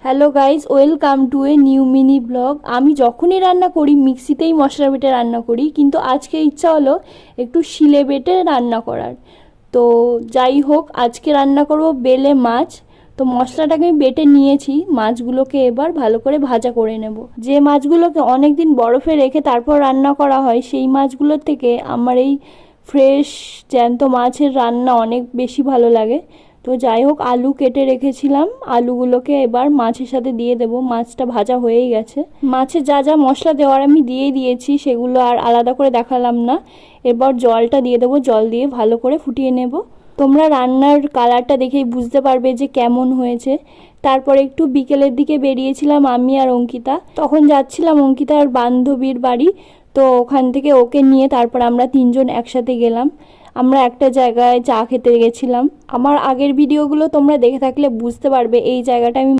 Hello guys, welcome to a new mini blog. আমি যখনই রান্না করি মিক্সিতেই মশলা বেটে রান্না করি, কিন্তু আজকে ইচ্ছা হলো একটু শিলে বেটে রান্না করার। তো যাই হোক, আজকে রান্না করব বেলে মাছ। তো মশলাটাকে আমি বেটে নিয়েছি, মাছগুলোকে এবার ভালো করে ভাজা করে নেব। যে মাছগুলোকে অনেক দিন বরফে রেখে তারপর রান্না করা হয়, সেই মাছগুলোর থেকে আমার এই ফ্রেশ জ্যান্ত মাছের রান্না অনেক বেশি ভালো লাগে। তো যাই হোক, আলু কেটে রেখেছিলাম, আলুগুলোকে এবার মাছের সাথে দিয়ে দেব। মাছটা ভাজা হয়েই গেছে, মাছে যা যা মশলা দেওয়ার আমি দিয়ে দিয়েছি, সেগুলো আর আলাদা করে দেখালাম না। এবার জলটা দিয়ে দেবো, জল দিয়ে ভালো করে ফুটিয়ে নেব। তোমরা রান্নার কালারটা দেখেই বুঝতে পারবে যে কেমন হয়েছে। তারপরে একটু বিকেলের দিকে বেরিয়েছিলাম আমি আর অঙ্কিতা, তখন যাচ্ছিলাম অঙ্কিতার বান্ধবীর বাড়ি। তো ওখান থেকে ওকে নিয়ে তারপর আমরা তিনজন একসাথে গেলাম। আমরা একটা জায়গায় চা খেতে গেছিলাম। আমার আগের ভিডিওগুলো তোমরা দেখে থাকলে বুঝতে পারবে এই জায়গাটা আমি